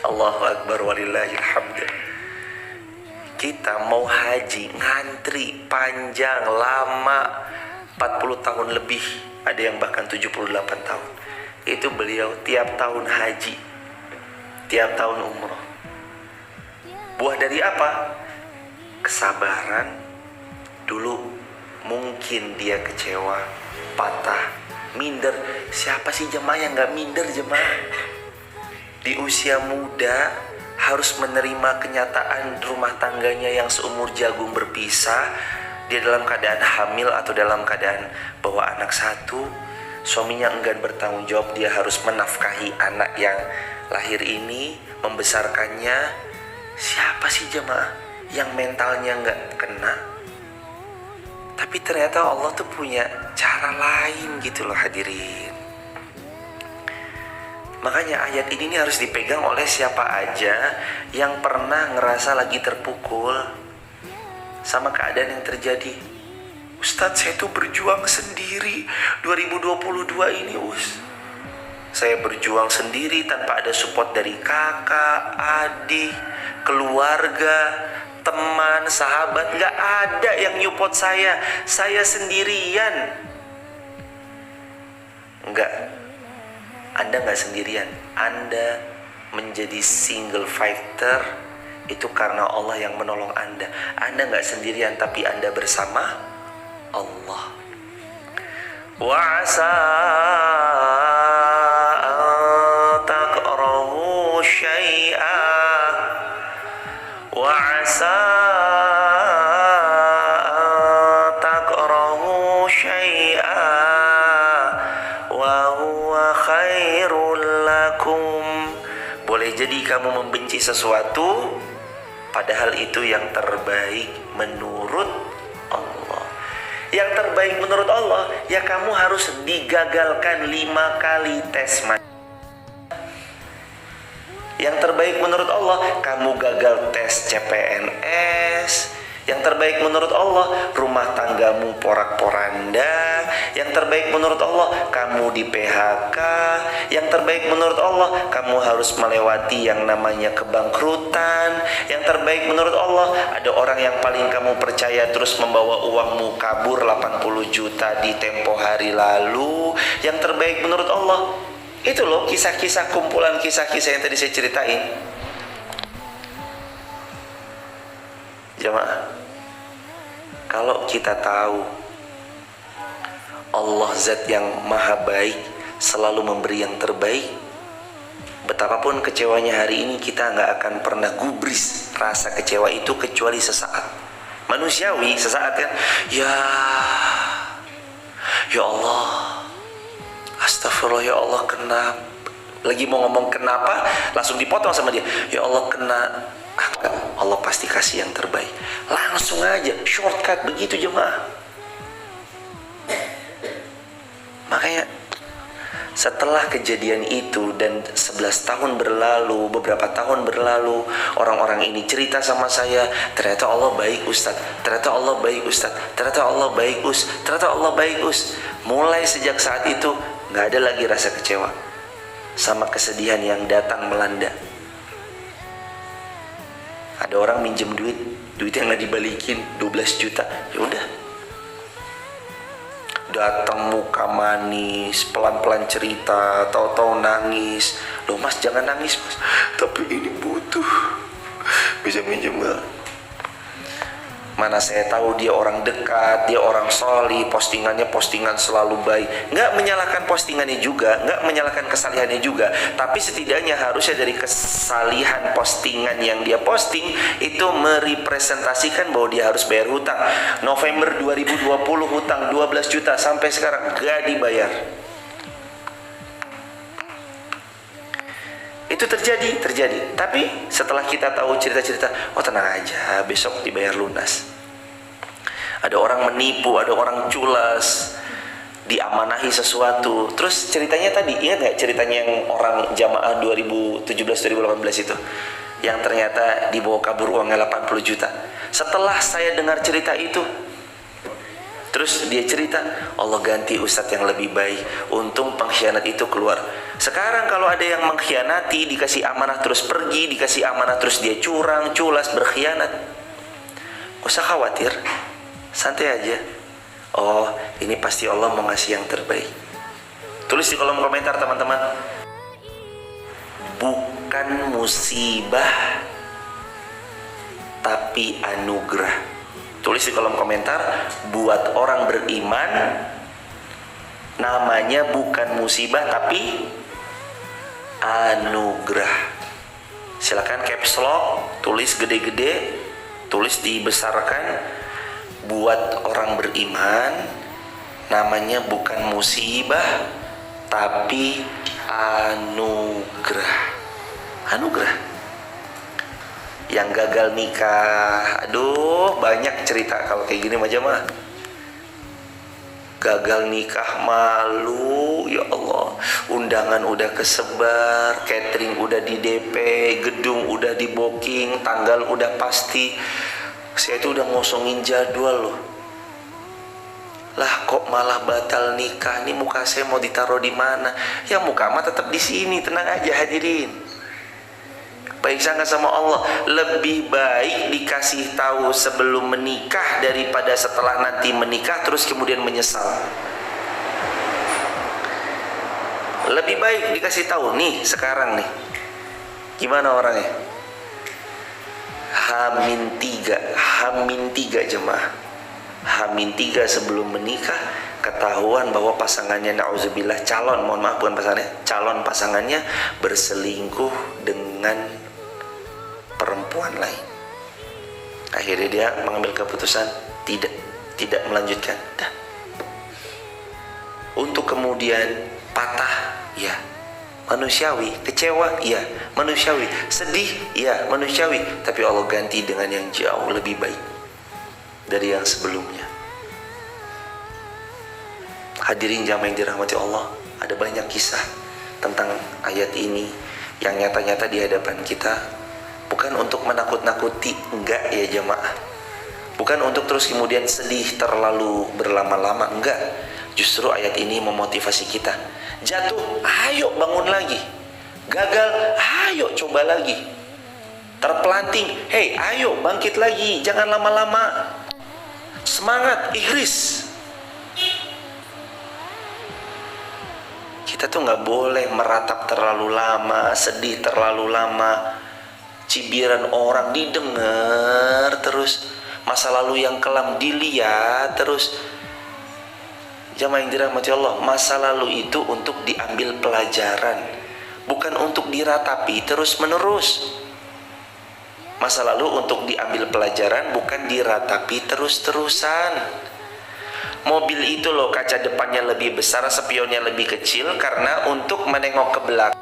Allahu Akbar walillahilhamd. Kita mau haji ngantri panjang lama, 40 tahun lebih, ada yang bahkan 78 tahun. Itu beliau tiap tahun haji, tiap tahun umroh. Buah dari apa? Kesabaran. Dulu mungkin dia kecewa, patah, minder. Siapa sih jemaah yang gak minder jemaah? Di usia muda harus menerima kenyataan rumah tangganya yang seumur jagung berpisah. Dia dalam keadaan hamil atau dalam keadaan bawa anak satu, suaminya enggan bertanggung jawab, dia harus menafkahi anak yang lahir ini, membesarkannya. Siapa sih jemaah yang mentalnya nggak kena? Tapi ternyata Allah tuh punya cara lain gitu loh hadirin. Makanya ayat ini nih harus dipegang oleh siapa aja yang pernah ngerasa lagi terpukul sama keadaan yang terjadi. Ustadz, saya tuh berjuang sendiri 2022 ini, saya berjuang sendiri tanpa ada support dari kakak, adik, keluarga, teman, sahabat. Gak ada yang nyupport saya sendirian. Enggak, Anda gak sendirian. Anda menjadi single fighter itu karena Allah yang menolong Anda. Anda gak sendirian, tapi Anda bersama Allah. Wa asa takrahu syai'a wa asa Boleh jadi kamu membenci sesuatu padahal itu yang terbaik menurut Allah. Yang terbaik menurut Allah, ya kamu harus digagalkan 5 kali tes. Yang terbaik menurut Allah, kamu gagal tes CPNS. Yang terbaik menurut Allah, rumah tanggamu porak-poranda. Yang terbaik menurut Allah, kamu di PHK. Yang terbaik menurut Allah, kamu harus melewati yang namanya kebangkrutan. Yang terbaik menurut Allah, ada orang yang paling kamu percaya terus membawa uangmu kabur 80 juta di tempo hari lalu. Yang terbaik menurut Allah, itu loh kisah-kisah, kumpulan kisah-kisah yang tadi saya ceritain. Jamaah, kalau kita tahu Allah zat yang maha baik, selalu memberi yang terbaik, betapapun kecewanya hari ini, kita nggak akan pernah gubris rasa kecewa itu kecuali sesaat. Manusiawi sesaat kan, ya Allah, astagfirullah, ya Allah, kenapa? Lagi mau ngomong kenapa, langsung dipotong sama dia. Ya Allah, Allah pasti kasih yang terbaik. Langsung aja, shortcut begitu jemaah. Makanya setelah kejadian itu dan 11 tahun berlalu, beberapa tahun berlalu, orang-orang ini cerita sama saya, ternyata Allah baik Ustaz, ternyata Allah baik Ustaz, ternyata Allah baik ternyata Allah baik Mulai sejak saat itu nggak ada lagi rasa kecewa sama kesedihan yang datang melanda. Ada orang minjem duit yang nggak dibalikin 12 juta, ya udah, datang muka manis, pelan-pelan cerita, tahu-tahu nangis. Loh mas, jangan nangis mas, tapi ini butuh, bisa minjem nggak? Mana saya tahu dia orang dekat, dia orang soli, postingannya postingan selalu baik. Nggak menyalahkan postingannya juga, nggak menyalahkan kesalihannya juga, tapi setidaknya harusnya dari kesalihan postingan yang dia posting itu merepresentasikan bahwa dia harus bayar hutang. November 2020 hutang 12 juta sampai sekarang nggak dibayar. Itu terjadi. Tapi setelah kita tahu cerita-cerita, oh tenang aja, besok dibayar lunas. Ada orang menipu, ada orang culas, diamanahi sesuatu. Terus ceritanya tadi, ingat nggak ceritanya yang orang jamaah 2017-2018 itu, yang ternyata dibawa kabur uangnya 80 juta. Setelah saya dengar cerita itu, terus dia cerita, Allah ganti ustadz yang lebih baik, untung pengkhianat itu keluar. Sekarang kalau ada yang mengkhianati, dikasih amanah terus pergi, dikasih amanah terus dia curang, culas, berkhianat, gak usah khawatir, santai aja. Oh, ini pasti Allah mau ngasih yang terbaik. Tulis di kolom komentar teman-teman, bukan musibah tapi anugerah. Tulis di kolom komentar, buat orang beriman namanya bukan musibah tapi anugerah. Silakan caps lock, tulis gede-gede, tulis dibesarkan. Buat orang beriman namanya bukan musibah tapi anugerah. Anugerah. Yang gagal nikah, aduh banyak cerita kalau kayak gini mah jemaah. Gagal nikah malu, ya Allah, undangan udah kesebar, catering udah di DP, gedung udah di booking, tanggal udah pasti. Saya itu udah ngosongin jadwal loh. Lah kok malah batal nikah? Nih muka saya mau ditaruh di mana? Ya muka mah tetap di sini, tenang aja hadirin. Baik sangka sama Allah, lebih baik dikasih tahu sebelum menikah daripada setelah nanti menikah terus kemudian menyesal. Lebih baik dikasih tahu nih sekarang nih. Gimana orangnya? Hamin tiga jemaah. Hamin 3 sebelum menikah ketahuan bahwa pasangannya, na'udzubillah, calon pasangannya berselingkuh dengan perempuan lain. Akhirnya dia mengambil keputusan tidak melanjutkan. Untuk kemudian patah, ya manusiawi. Kecewa, iya, manusiawi. Sedih, iya, manusiawi. Tapi Allah ganti dengan yang jauh lebih baik dari yang sebelumnya. Hadirin jamaah yang dirahmati Allah, ada banyak kisah tentang ayat ini yang nyata-nyata di hadapan kita. Bukan untuk menakut-nakuti, enggak ya jamaah. Bukan untuk terus kemudian sedih terlalu berlama-lama, enggak. Justru ayat ini memotivasi kita. Jatuh, ayo bangun lagi. Gagal, ayo coba lagi. Terpelanting, hei ayo bangkit lagi, jangan lama-lama. Semangat, ikhris. Kita tuh nggak boleh meratap terlalu lama, sedih terlalu lama, cibiran orang didengar terus, masa lalu yang kelam dilihat terus. Jamaah yang dirahmati Allah, masa lalu itu untuk diambil pelajaran, bukan untuk diratapi terus menerus. Masa lalu untuk diambil pelajaran, bukan diratapi terus-terusan. Mobil itu loh, kaca depannya lebih besar, spionnya lebih kecil, karena untuk menengok ke belakang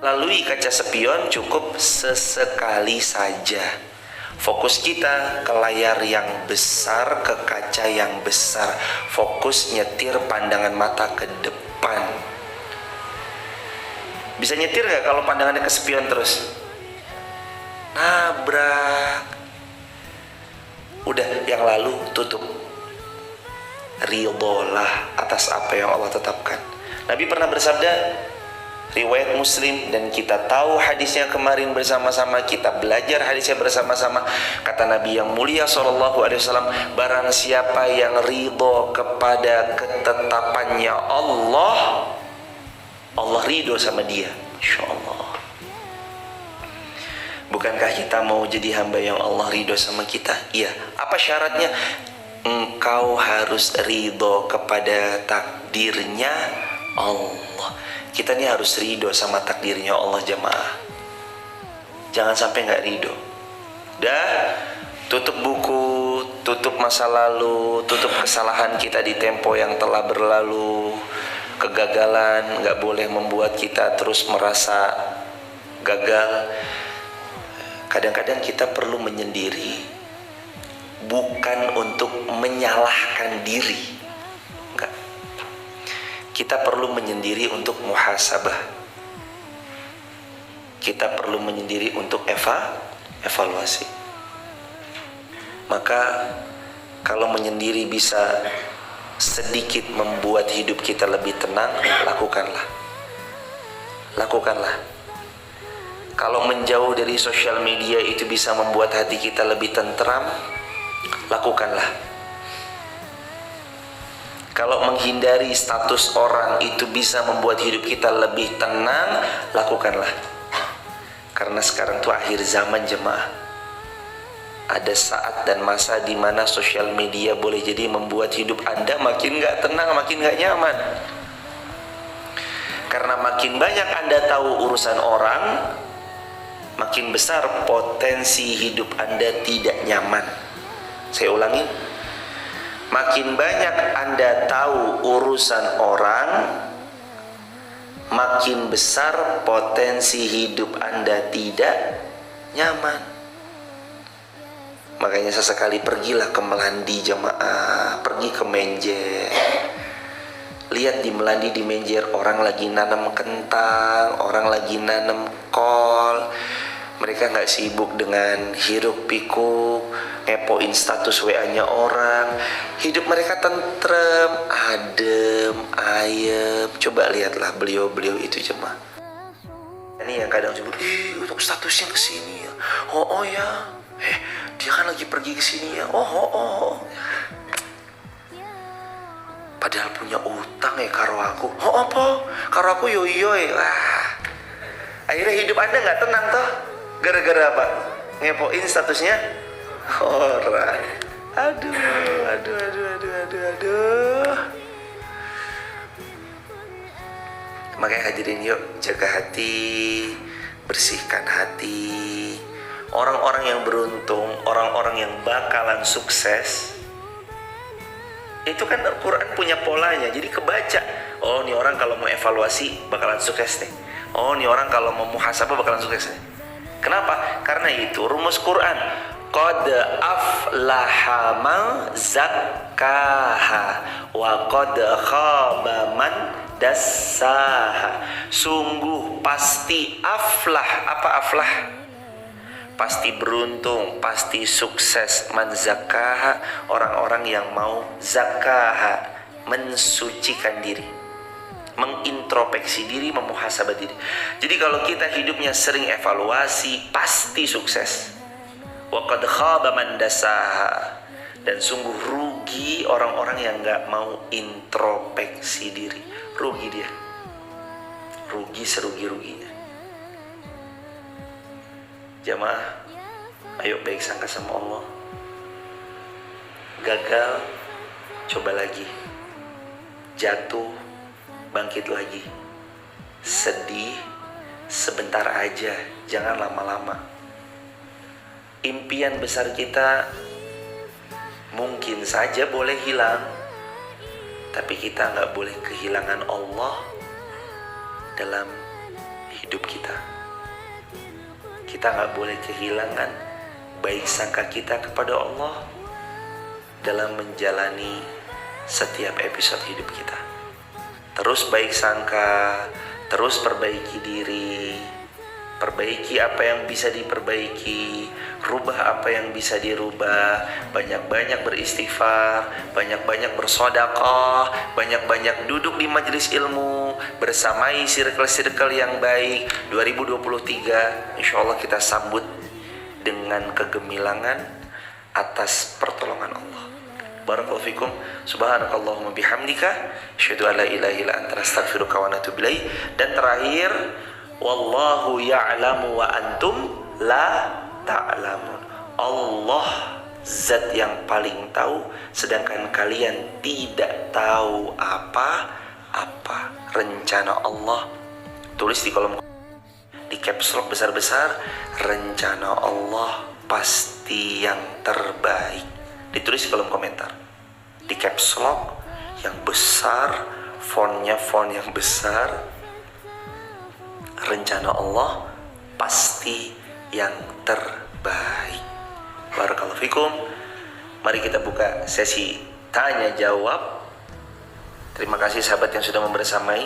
lalui kaca spion cukup sesekali saja. Fokus kita ke layar yang besar, ke kaca yang besar. Fokus nyetir pandangan mata ke depan. Bisa nyetir gak kalau pandangannya ke spion terus? Nabrak. Udah, yang lalu tutup. Ridholah atas apa yang Allah tetapkan. Nabi pernah bersabda, riwayat Muslim, dan kita tahu hadisnya kemarin bersama-sama, kita belajar hadisnya bersama-sama. Kata Nabi yang mulia SAW, barang siapa yang ridho kepada ketetapannya Allah, Allah ridho sama dia. Insya Allah. Bukankah kita mau jadi hamba yang Allah ridho sama kita? Iya. Apa syaratnya? Engkau harus ridho kepada takdirnya Allah. Kita ini harus ridho sama takdirnya Allah jemaah. Jangan sampai nggak ridho. Dah, tutup buku, tutup masa lalu, tutup kesalahan kita di tempo yang telah berlalu. Kegagalan nggak boleh membuat kita terus merasa gagal. Kadang-kadang kita perlu menyendiri, bukan untuk menyalahkan diri. Enggak. Kita perlu menyendiri untuk muhasabah. Kita perlu menyendiri untuk evaluasi. Maka kalau menyendiri bisa sedikit membuat hidup kita lebih tenang, lakukanlah. Lakukanlah. Kalau menjauh dari sosial media itu bisa membuat hati kita lebih tentram, lakukanlah. Kalau menghindari status orang itu bisa membuat hidup kita lebih tenang, lakukanlah. Karena sekarang tuh akhir zaman jemaah. Ada saat dan masa di mana sosial media boleh jadi membuat hidup Anda makin gak tenang, makin gak nyaman. Karena makin banyak Anda tahu urusan orang, makin besar potensi hidup Anda tidak nyaman. Saya ulangi, makin banyak Anda tahu urusan orang, makin besar potensi hidup Anda tidak nyaman. Makanya sesekali pergilah ke Melandi jemaah, pergi ke Menjer. Lihat di Melandi, di Menjer, orang lagi nanam kentang, orang lagi nanam kol. Mereka gak sibuk dengan hiruk pikuk, ngepoin status WA-nya orang. Hidup mereka tentrem, adem, ayem. Coba lihatlah beliau-beliau itu jemaah. Ini yang kadang sebut, untuk statusnya kesini ya. Oh ya, dia kan lagi pergi kesini ya. Oh. Padahal punya utang ya karo aku. Apa? Karo aku yoyoy. Wah. Akhirnya hidup Anda gak tenang toh. Gara-gara apa? Ngepoin statusnya orang. Aduh. Makanya hadirin yuk, jaga hati, bersihkan hati. Orang-orang yang beruntung, orang-orang yang bakalan sukses, itu kan Al-Quran punya polanya. Jadi kebaca Oh, ini orang kalau mau evaluasi bakalan sukses nih. Oh, ini orang kalau mau muhasabah bakalan sukses nih. Kenapa? Karena itu rumus Quran. Qad aflaha man zakkaha wa qad khaba man dassaha. Sungguh pasti aflah. Apa aflah? Pasti beruntung, pasti sukses. Man zakkaha, orang-orang yang mau zakkaha, mensucikan diri, mengintrospeksi diri, memuhasabah diri. Jadi kalau kita hidupnya sering evaluasi, pasti sukses. Wa qad khaba man dassaha. Dan sungguh rugi orang-orang yang gak mau introspeksi diri. Rugi dia. Rugi serugi-ruginya. Jamaah, ayo baik sangka sama Allah. Gagal, coba lagi. Jatuh, bangkit lagi. Sedih, sebentar aja, jangan lama-lama. Impian besar kita mungkin saja boleh hilang, tapi kita gak boleh kehilangan Allah dalam hidup kita. Kita gak boleh kehilangan baik sangka kita kepada Allah dalam menjalani setiap episode hidup kita. Terus baik sangka, terus perbaiki diri, perbaiki apa yang bisa diperbaiki, rubah apa yang bisa dirubah, banyak-banyak beristighfar, banyak-banyak bersedekah, banyak-banyak duduk di majelis ilmu, bersamai circle-circle yang baik. 2023 insyaallah kita sambut dengan kegemilangan atas pertolongan Allah. Barakallahu fikum. Subhanakallahumma bihamdika asyhadu an la ilaha illa anta astaghfiruka wa atubu ilaik. Dan terakhir, wallahu ya'lamu wa antum la ta'lamun. Allah zat yang paling tahu, sedangkan kalian tidak tahu apa-apa. Rencana Allah, tulis di kolom, di caps lock besar-besar, rencana Allah pasti yang terbaik. Ditulis di kolom komentar, di caps lock yang besar, fontnya font yang besar, rencana Allah pasti yang terbaik. Barakallahu fikum. Mari kita buka sesi tanya jawab. Terima kasih sahabat yang sudah membersamai.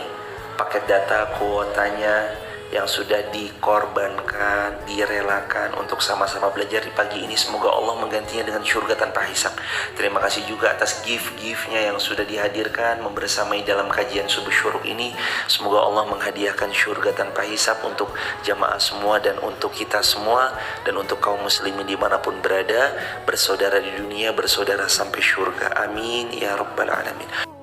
Paket data kuotanya yang sudah dikorbankan, direlakan untuk sama-sama belajar di pagi ini. Semoga Allah menggantinya dengan surga tanpa hisab. Terima kasih juga atas gift-giftnya yang sudah dihadirkan membersamai dalam kajian subuh syuruk ini. Semoga Allah menghadiahkan surga tanpa hisab untuk jamaah semua dan untuk kita semua dan untuk kaum muslimin dimanapun berada, bersaudara di dunia, bersaudara sampai surga. Amin ya rabbal alamin.